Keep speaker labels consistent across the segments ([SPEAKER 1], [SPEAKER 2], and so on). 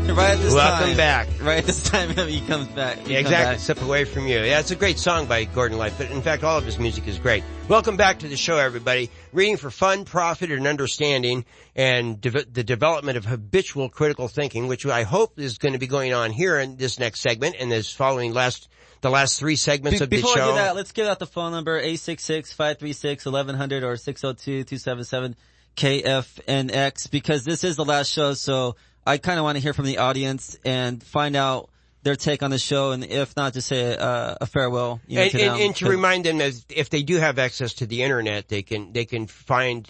[SPEAKER 1] Right at this
[SPEAKER 2] Welcome
[SPEAKER 1] time.
[SPEAKER 2] back.
[SPEAKER 1] Right at this time, he comes back.
[SPEAKER 2] Yeah, exactly. Step away from you. Yeah, it's a great song by Gordon Light, but in fact, all of his music is great. Welcome back to the show, everybody. Reading for fun, profit, and understanding, and the development of habitual critical thinking, which I hope is going to be going on here in this next segment and this following the last three segments of the show.
[SPEAKER 1] Before I do that, let's give out the phone number, 866-536-1100 or 602-277-KFNX, because this is the last show, so I kind of want to hear from the audience and find out their take on the show, and if not, just say a farewell. To them.
[SPEAKER 2] And to remind them that if they do have access to the internet, they can find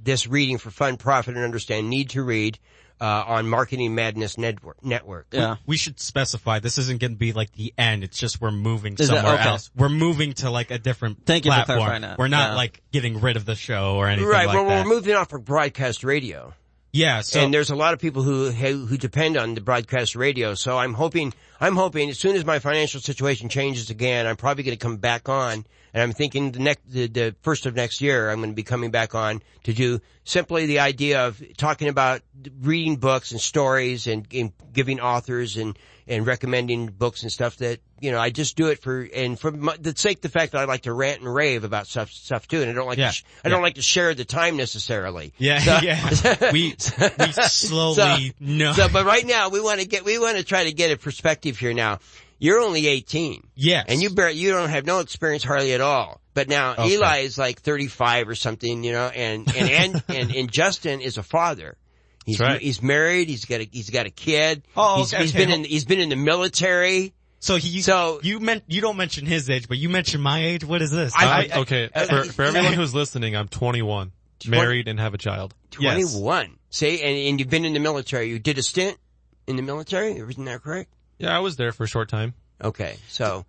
[SPEAKER 2] this Reading for Fun, Profit, and Understand Need to Read on Marketing Madness Network.
[SPEAKER 1] Yeah.
[SPEAKER 3] We should specify this isn't going to be like the end. It's just we're moving somewhere else. We're moving to like a different
[SPEAKER 1] Thank you
[SPEAKER 3] platform.
[SPEAKER 1] for clarifying that.
[SPEAKER 3] We're not like getting rid of the show or anything
[SPEAKER 2] right,
[SPEAKER 3] like
[SPEAKER 2] well,
[SPEAKER 3] that.
[SPEAKER 2] we're moving off of broadcast radio.
[SPEAKER 3] Yeah, so
[SPEAKER 2] and there's a lot of people who depend on the broadcast radio. So I'm hoping as soon as my financial situation changes again, I'm probably going to come back on. And I'm thinking the first of next year, I'm going to be coming back on to do simply the idea of talking about reading books and stories and giving authors and recommending books and stuff that, I just do it for the sake of the fact that I like to rant and rave about stuff too. And I don't like don't like to share the time necessarily.
[SPEAKER 3] Yeah,
[SPEAKER 2] so,
[SPEAKER 3] yeah. We slowly know.
[SPEAKER 2] So, but right now we want to try to get a perspective here now. You're only 18.
[SPEAKER 3] Yes.
[SPEAKER 2] And you don't have no experience hardly at all. But now Eli is like 35 or something, and Justin is a father. He's married, he's got a kid.
[SPEAKER 3] Oh,
[SPEAKER 2] he's been in the military.
[SPEAKER 3] So you don't mention his age, but you mentioned my age. What is this?
[SPEAKER 4] For everyone who's listening, I'm 21, married and have a child.
[SPEAKER 2] 21.
[SPEAKER 4] Yes.
[SPEAKER 2] See, and you've been in the military. You did a stint in the military, isn't that correct?
[SPEAKER 4] Yeah, I was there for a short time.
[SPEAKER 2] Okay, so.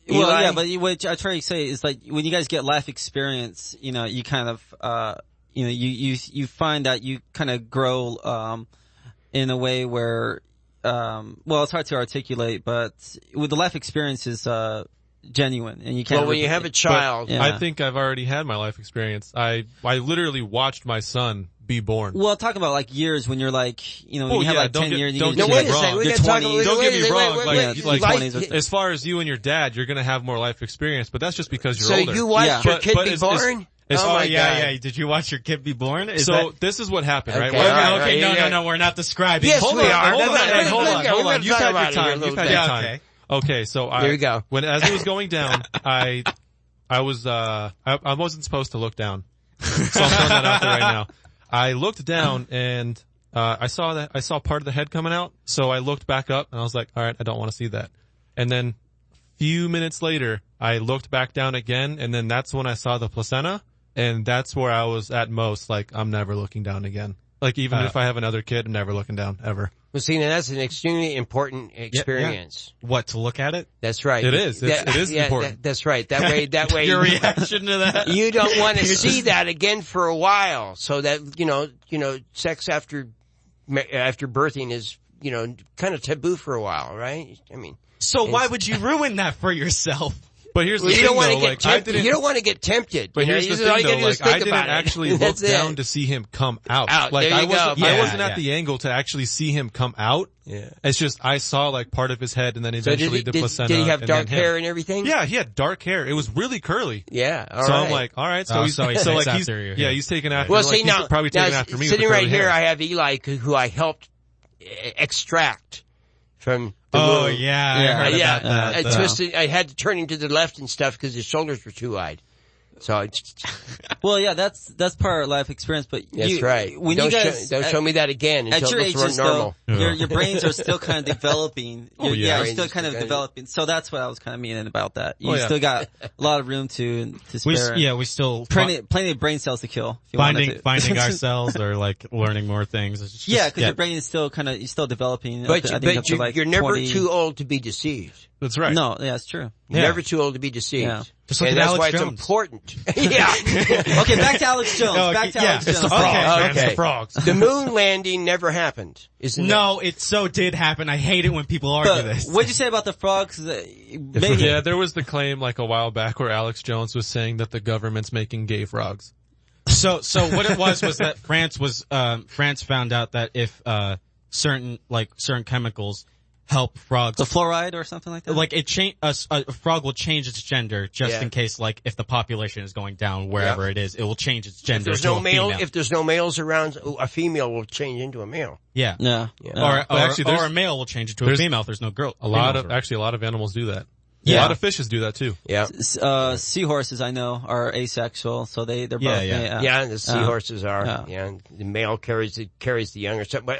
[SPEAKER 1] Well,
[SPEAKER 2] Eli?
[SPEAKER 1] yeah, but what I try to say is like when you guys get life experience, you kind of, you find that you kind of grow, in a way where, it's hard to articulate, but with the life experience is, genuine and you can't.
[SPEAKER 2] Well, when you have a child.
[SPEAKER 4] I think I've already had my life experience. I literally watched my son be born.
[SPEAKER 1] Well, talk about like years when you're like, when you have like 10 years.
[SPEAKER 4] Don't get me wrong. Don't get me wrong.
[SPEAKER 1] Like,
[SPEAKER 4] as far as you and your dad, you're going to have more life experience, but that's just because you're older.
[SPEAKER 2] So you watched your kid be born?
[SPEAKER 3] Yeah. Did you watch your kid be born?
[SPEAKER 4] This is what happened, right?
[SPEAKER 3] Okay, no, we're not describing.
[SPEAKER 2] Yes, we are.
[SPEAKER 4] Hold on. You've had your time.
[SPEAKER 3] Okay.
[SPEAKER 4] Okay, so
[SPEAKER 2] there you go.
[SPEAKER 4] As it was going down, I wasn't supposed to look down. So I'm throwing that out there right now. I looked down and I saw part of the head coming out. So I looked back up and I was like, all right, I don't want to see that. And then a few minutes later, I looked back down again, and then that's when I saw the placenta, and that's where I was at most like, I'm never looking down again. Like even if I have another kid, I'm never looking down ever.
[SPEAKER 2] Well, see, now that's an extremely important experience.
[SPEAKER 3] Yeah. What, to look at it?
[SPEAKER 2] That's right.
[SPEAKER 4] It is. It is important.
[SPEAKER 2] That's right. That way.
[SPEAKER 3] Your reaction to that?
[SPEAKER 2] You don't want to see that again for a while. So that, sex after birthing is, kind of taboo for a while, right? I mean.
[SPEAKER 3] So why would you ruin that for yourself?
[SPEAKER 4] But here's the thing,
[SPEAKER 2] you don't want to get tempted.
[SPEAKER 4] But here's the thing, though, I didn't actually look down to see him come out. I wasn't at the angle to actually see him come out.
[SPEAKER 2] Yeah.
[SPEAKER 4] It's just, I saw like part of his head and then eventually the placenta.
[SPEAKER 2] Did he have dark hair and everything?
[SPEAKER 4] Yeah, he had dark hair. It was really curly.
[SPEAKER 2] Yeah,
[SPEAKER 4] I'm like, all right, so he's taking after.
[SPEAKER 2] Well, see,
[SPEAKER 4] he's probably taking after me.
[SPEAKER 2] Sitting right here, I have Eli, who I helped extract from.
[SPEAKER 3] Oh, yeah. I heard about that.
[SPEAKER 2] I twisted. I had to turn him to the left and stuff because his shoulders were too wide. So,
[SPEAKER 1] well, yeah, that's part of life experience. But
[SPEAKER 2] that's right.
[SPEAKER 1] When
[SPEAKER 2] don't
[SPEAKER 1] you guys
[SPEAKER 2] show me that again until
[SPEAKER 1] at your
[SPEAKER 2] it looks
[SPEAKER 1] ages,
[SPEAKER 2] normal.
[SPEAKER 1] Though, your brains are still kind of developing. You're still kind of developing. So that's what I was kind of meaning about that. You still got a lot of room to spare.
[SPEAKER 3] We still
[SPEAKER 1] plenty of brain cells to kill.
[SPEAKER 3] Finding ourselves or like learning more things.
[SPEAKER 1] Because your brain is still you're still developing.
[SPEAKER 2] But you're never too old to be deceived.
[SPEAKER 4] That's right.
[SPEAKER 1] No, yeah, it's true.
[SPEAKER 2] You're never too old to be deceived.
[SPEAKER 1] Yeah.
[SPEAKER 2] And that's why it's important. Yeah.
[SPEAKER 1] Okay, back to Alex Jones. Alex Jones.
[SPEAKER 3] It's the frogs.
[SPEAKER 2] Okay.
[SPEAKER 3] It's the frogs.
[SPEAKER 2] The moon landing never happened, isn't it?
[SPEAKER 3] No, it so did happen. I hate it when people argue this.
[SPEAKER 1] What'd you say about the frogs?
[SPEAKER 4] Yeah, there was the claim like a while back where Alex Jones was saying that the government's making gay frogs.
[SPEAKER 3] So what it was that France found out that if certain chemicals help frogs.
[SPEAKER 1] The fluoride or something like that?
[SPEAKER 3] Like a frog will change its gender just in case, like, if the population is going down wherever it is, it will change its gender.
[SPEAKER 2] If there's no males around, a female will change into a male.
[SPEAKER 3] Yeah.
[SPEAKER 1] Yeah.
[SPEAKER 3] Or a male will change into a female if there's no girl.
[SPEAKER 4] A lot of animals do that.
[SPEAKER 1] Yeah.
[SPEAKER 4] A lot of fishes do that too.
[SPEAKER 2] Yeah.
[SPEAKER 1] Seahorses, I know, are asexual, so they're both.
[SPEAKER 2] Yeah, the seahorses are. Yeah. The male carries the younger. But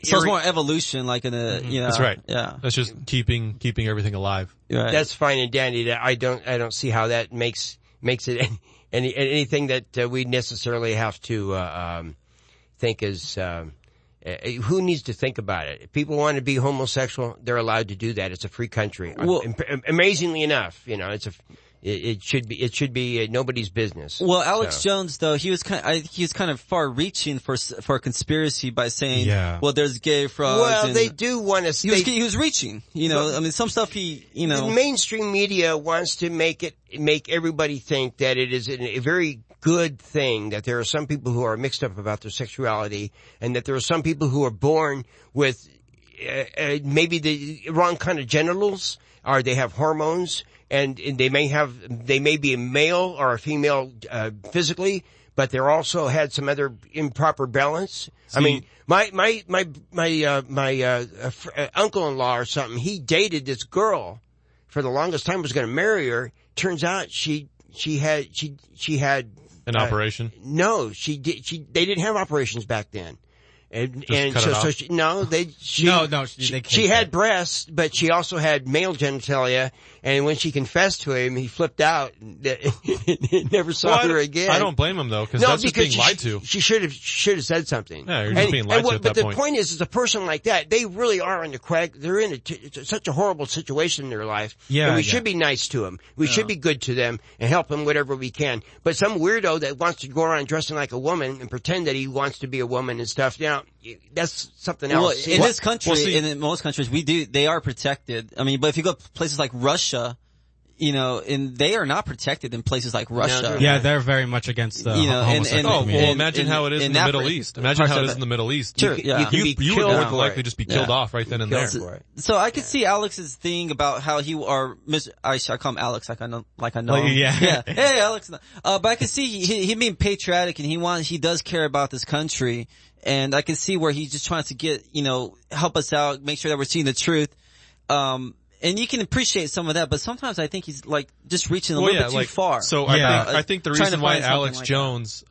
[SPEAKER 1] so it's more evolution, like in a,
[SPEAKER 4] That's right.
[SPEAKER 1] Yeah.
[SPEAKER 4] That's just keeping everything alive.
[SPEAKER 1] Right.
[SPEAKER 2] That's fine and dandy. I don't see how that makes it anything that we necessarily have to think is. Who needs to think about it? If people want to be homosexual, they're allowed to do that. It's a free country. Well, amazingly enough, it should be nobody's business.
[SPEAKER 1] Well, Alex Jones, though, he was kind of far reaching for a conspiracy by saying, well, there's gay frogs.
[SPEAKER 2] Well, they do want to.
[SPEAKER 1] He was reaching. I mean, some stuff The
[SPEAKER 2] mainstream media wants to make everybody think that it is a very good thing that there are some people who are mixed up about their sexuality, and that there are some people who are born with maybe the wrong kind of genitals, or they have hormones, and they may be a male or a female physically, but they're also had some other improper balance. I mean, my uncle-in-law or something, he dated this girl for the longest time, was going to marry her. Turns out she had
[SPEAKER 4] an operation.
[SPEAKER 2] No, they didn't have operations back then. They had breasts, but she also had male genitalia, and when she confessed to him, he flipped out and never saw her again.
[SPEAKER 4] I don't blame him though, because that's just being lied to.
[SPEAKER 2] She should have said something.
[SPEAKER 4] Yeah, you're just being lied to at that point.
[SPEAKER 2] But the point is a person like that, they really are in the crack. They're in such a horrible situation in their life.
[SPEAKER 3] Yeah,
[SPEAKER 2] and we should be nice to them. We should be good to them and help them whatever we can. But some weirdo that wants to go around dressing like a woman and pretend that he wants to be a woman and stuff, that's something else.
[SPEAKER 1] Well, in this country, and in most countries, they are protected. I mean, but if you go to places like Russia, and they are not protected in places like Russia.
[SPEAKER 3] Yeah, they're very much against the homosexual community.
[SPEAKER 4] Well, imagine how it is in the Middle East. Imagine how it is in the Middle East.
[SPEAKER 1] Sure,
[SPEAKER 2] you
[SPEAKER 4] would more than likely just be killed off right then and there.
[SPEAKER 1] So I could see Alex's thing about how I call him Alex, like I know him.
[SPEAKER 3] Yeah.
[SPEAKER 1] Hey, Alex. But I could see he being patriotic, and he does care about this country. And I can see where he's just trying to get, help us out, make sure that we're seeing the truth. And you can appreciate some of that, but sometimes I think he's like just reaching a little bit too far.
[SPEAKER 4] So I think the reason why Alex Jones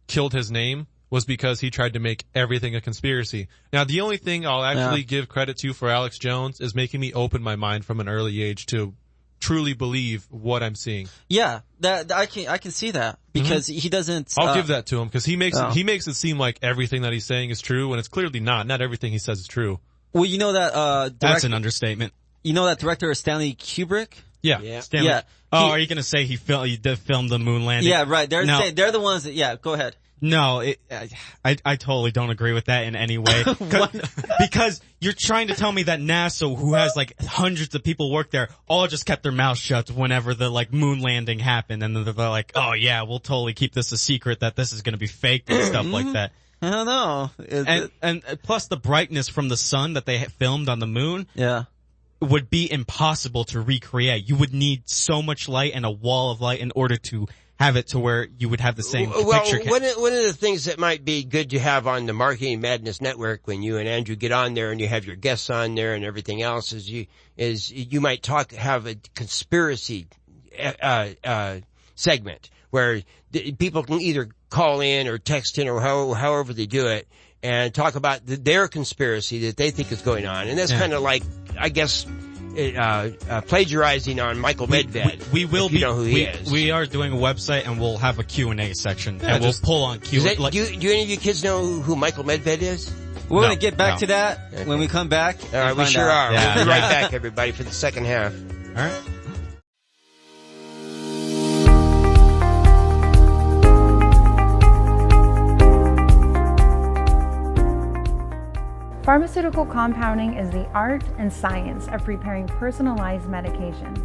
[SPEAKER 4] killed his name was because he tried to make everything a conspiracy. Now, the only thing I'll actually give credit to for Alex Jones is making me open my mind from an early age to truly believe what I'm seeing.
[SPEAKER 1] Yeah, that I can see that because he doesn't.
[SPEAKER 4] I'll give that to him because he makes it seem like everything that he's saying is true when it's clearly not. Not everything he says is true.
[SPEAKER 1] Well, you know that
[SPEAKER 3] that's an understatement.
[SPEAKER 1] You know that director is Stanley Kubrick?
[SPEAKER 3] Yeah. Stanley. Yeah. Are you gonna say he did film the moon landing?
[SPEAKER 1] Yeah, right. They're the ones that. Yeah, go ahead.
[SPEAKER 3] No, I totally don't agree with that in any way. Because you're trying to tell me that NASA, who has like hundreds of people work there, all just kept their mouths shut whenever the like moon landing happened, and they're like, oh yeah, we'll totally keep this a secret that this is going to be faked and stuff like that.
[SPEAKER 1] I don't know.
[SPEAKER 3] And plus the brightness from the sun that they filmed on the moon.
[SPEAKER 1] Yeah.
[SPEAKER 3] Would be impossible to recreate. You would need so much light and a wall of light in order to have it to where you would have the same picture.
[SPEAKER 2] One of the things that might be good to have on the Marketing Madness Network when you and Andrew get on there and you have your guests on there and everything else is you might have a conspiracy segment where people can either call in or text in or however they do it and talk about their conspiracy that they think is going on. And that's kind of like, I guess, plagiarizing on Michael Medved.
[SPEAKER 3] We will be.
[SPEAKER 2] You know who he is.
[SPEAKER 3] We are doing a website and we'll have a Q&A section and we'll pull on Q&A.
[SPEAKER 2] Do any of you kids know who Michael Medved is?
[SPEAKER 1] We're going to get back to that when we come back.
[SPEAKER 2] All right, we sure are. Yeah. We'll be right back, everybody, for the second half.
[SPEAKER 3] All right.
[SPEAKER 5] Pharmaceutical compounding is the art and science of preparing personalized medications.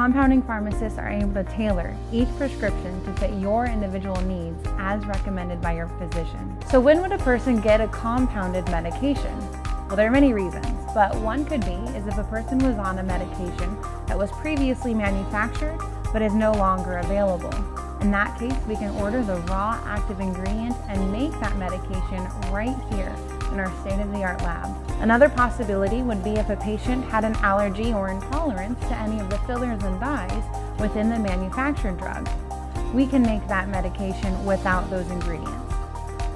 [SPEAKER 5] compounding pharmacists are able to tailor each prescription to fit your individual needs as recommended by your physician. So when would a person get a compounded medication? Well, there are many reasons, but one could be is if a person was on a medication that was previously manufactured but is no longer available. In that case, we can order the raw active ingredient and make that medication right here in our state-of-the-art lab. Another possibility would be if a patient had an allergy or intolerance to any of the fillers and dyes within the manufactured drug. We can make that medication without those ingredients.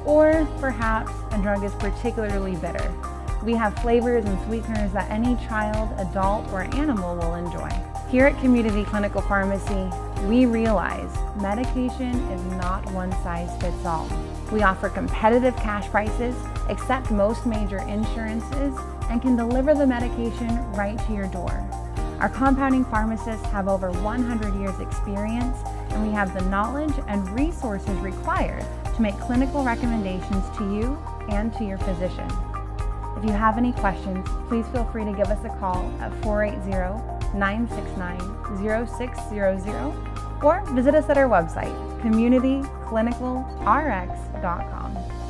[SPEAKER 5] Or perhaps a drug is particularly bitter. We have flavors and sweeteners that any child, adult, or animal will enjoy. Here at Community Clinical Pharmacy, we realize medication is not one size fits all. We offer competitive cash prices, accept most major insurances, and can deliver the medication right to your door. Our compounding pharmacists have over 100 years experience, and we have the knowledge and resources required to make clinical recommendations to you and to your physician. If you have any questions, please feel free to give us a call at 480-969-0600 or visit us at our website, communityclinicalrx.com.